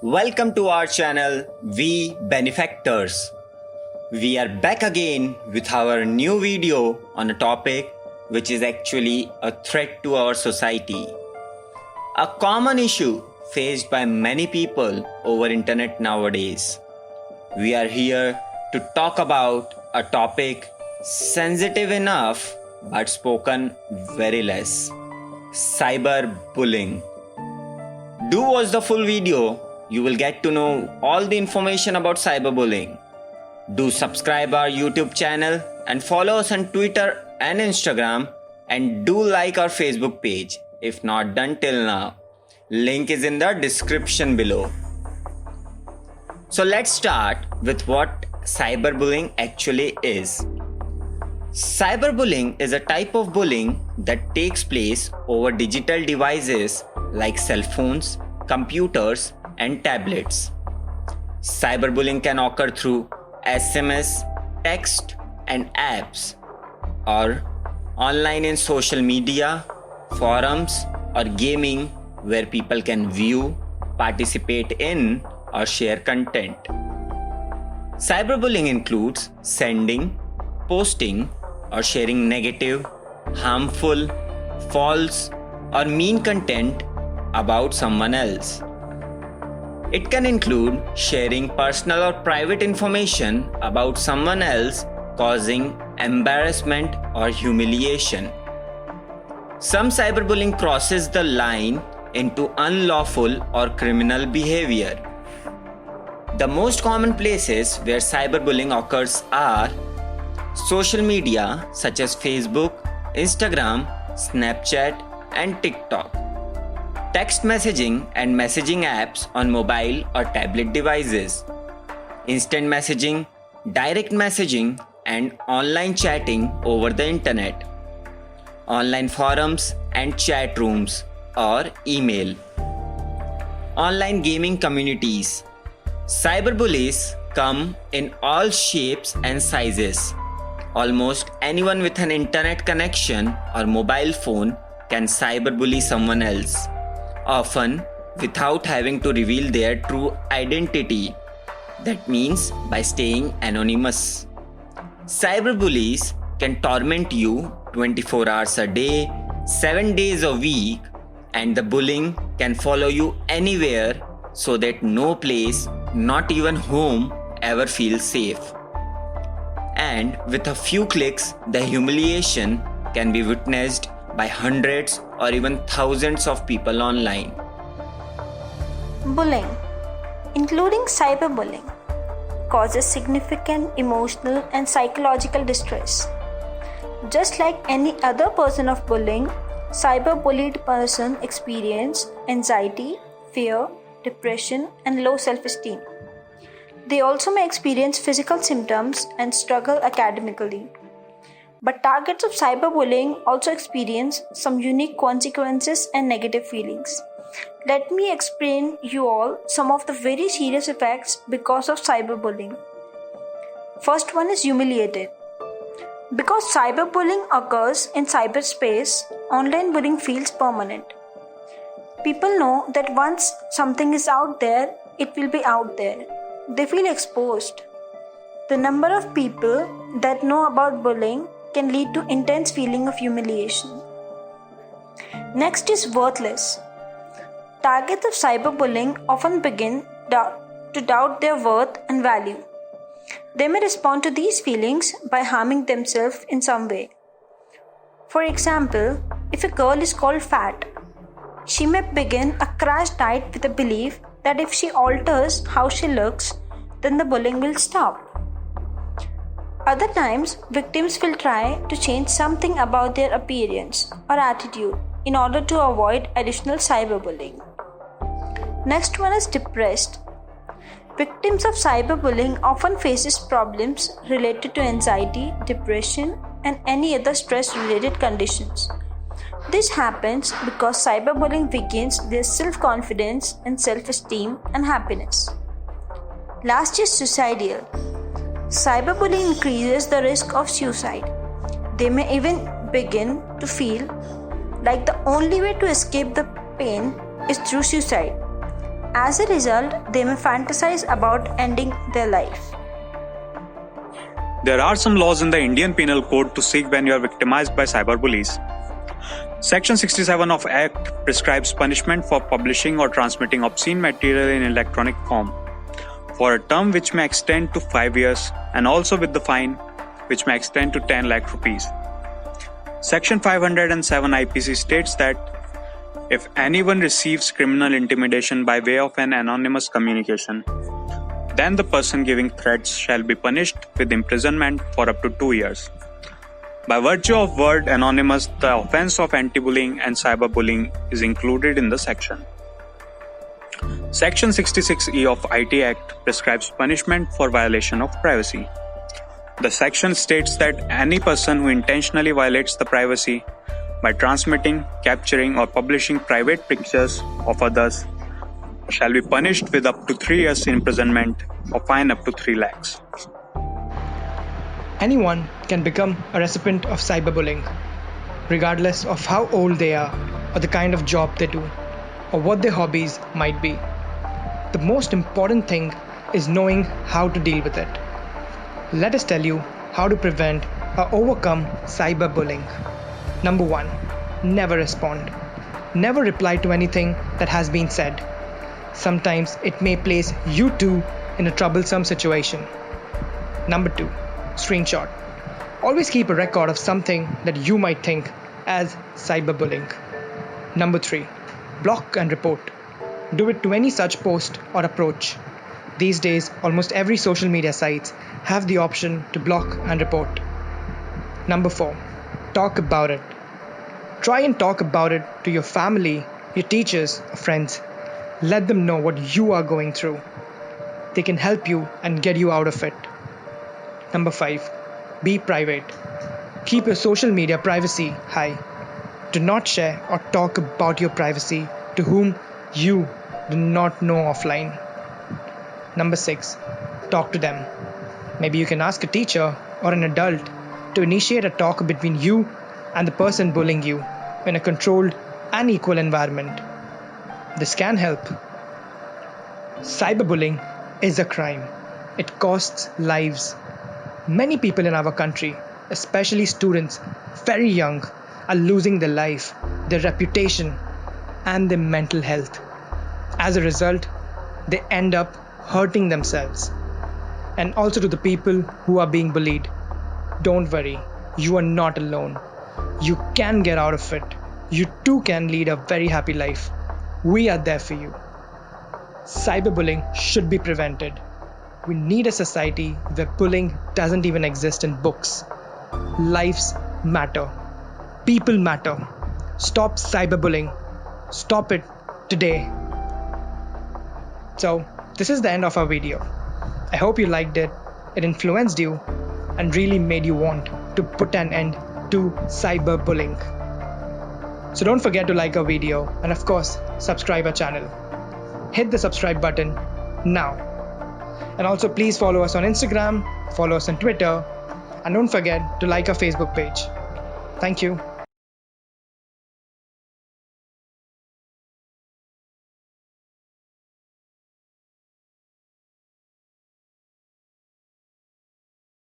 Welcome to our channel, We Benefactors. We are back again with our new video on a topic which is actually a threat to our society. A common issue faced by many people over internet nowadays. We are here to talk about a topic sensitive enough but spoken very less. Cyberbullying. Do watch the full video. You will get to know all the information about cyberbullying. Do subscribe our YouTube channel and follow us on Twitter and Instagram, and do like our Facebook page if not done till now. Link is in the description below. So let's start with what cyberbullying actually is. Cyberbullying is a type of bullying that takes place over digital devices like cell phones, computers, and tablets. Cyberbullying can occur through SMS, text, and apps, or online in social media, forums, or gaming where people can view, participate in, or share content. Cyberbullying includes sending, posting, or sharing negative, harmful, false, or mean content about someone else. It can include sharing personal or private information about someone else, causing embarrassment or humiliation. Some cyberbullying crosses the line into unlawful or criminal behavior. The most common places where cyberbullying occurs are social media such as Facebook, Instagram, Snapchat, and TikTok. Text messaging and messaging apps on mobile or tablet devices. Instant messaging, direct messaging, and online chatting over the internet. Online forums and chat rooms or email. Online gaming communities. Cyberbullies come in all shapes and sizes. Almost anyone with an internet connection or mobile phone can cyberbully someone else, often without having to reveal their true identity. That means by staying anonymous. Cyberbullies can torment you 24 hours a day, 7 days a week, and the bullying can follow you anywhere so that no place, not even home, ever feels safe. And with a few clicks, the humiliation can be witnessed by hundreds or even thousands of people online. Bullying, including cyberbullying, causes significant emotional and psychological distress. Just like any other person of bullying, cyberbullied person experience anxiety, fear, depression, and low self-esteem. They also may experience physical symptoms and struggle academically. But targets of cyberbullying also experience some unique consequences and negative feelings. Let me explain you all some of the very serious effects because of cyberbullying. First one is humiliated. Because cyberbullying occurs in cyberspace, online bullying feels permanent. People know that once something is out there, it will be out there. They feel exposed. The number of people that know about bullying can lead to intense feeling of humiliation. Next is worthless. Targets of cyberbullying often begin to doubt their worth and value. They may respond to these feelings by harming themselves in some way. For example, if a girl is called fat, she may begin a crash diet with a belief that if she alters how she looks, then the bullying will stop. Other times, victims will try to change something about their appearance or attitude in order to avoid additional cyberbullying. Next one is depressed. Victims of cyberbullying often faces problems related to anxiety, depression, and any other stress-related conditions. This happens because cyberbullying weakens their self-confidence and self-esteem and happiness. Last is suicidal. Cyberbullying increases the risk of suicide. They may even begin to feel like the only way to escape the pain is through suicide. As a result, they may fantasize about ending their life. There are some laws in the Indian Penal Code to seek when you are victimized by cyberbullies. Section 67 of Act prescribes punishment for publishing or transmitting obscene material in electronic form for a term which may extend to 5 years and also with the fine which may extend to 10 lakh rupees. Section 507 IPC states that if anyone receives criminal intimidation by way of an anonymous communication, then the person giving threats shall be punished with imprisonment for up to 2 years. By virtue of word anonymous, the offense of anti-bullying and cyberbullying is included in the section. Section 66E of IT Act prescribes punishment for violation of privacy. The section states that any person who intentionally violates the privacy by transmitting, capturing, or publishing private pictures of others shall be punished with up to 3 years imprisonment or fine up to 3 lakhs. Anyone can become a recipient of cyberbullying, regardless of how old they are or the kind of job they do or what their hobbies might be. The most important thing is knowing how to deal with it. Let us tell you how to prevent or overcome cyberbullying. Number 1. Never respond. Never reply to anything that has been said. Sometimes it may place you too in a troublesome situation. Number 2. Screenshot. Always keep a record of something that you might think as cyberbullying. Number 3. Block and report. Do it to any such post or approach. These days, almost every social media sites have the option to block and report. Number 4. Talk about it. Try and talk about it to your family, your teachers, or friends. Let them know what you are going through. They can help you and get you out of it. Number 5. Be private. Keep your social media privacy high. Do not share or talk about your privacy to whom you do not know offline. Number 6. Talk to them. Maybe you can ask a teacher or an adult to initiate a talk between you and the person bullying you in a controlled and equal environment. This can help. Cyberbullying is a crime. It costs lives. Many people in our country, especially students, very young, are losing their life, their reputation, and their mental health. As a result, they end up hurting themselves. And also to the people who are being bullied, don't worry, you are not alone. You can get out of it. You too can lead a very happy life. We are there for you. Cyberbullying should be prevented. We need a society where bullying doesn't even exist in books. Lives matter. People matter. Stop cyberbullying. Stop it today. So, this is the end of our video. I hope you liked it. It influenced you and really made you want to put an end to cyberbullying. So don't forget to like our video and of course subscribe our channel. Hit the subscribe button now. And also please follow us on Instagram, follow us on Twitter, and don't forget to like our Facebook page. Thank you.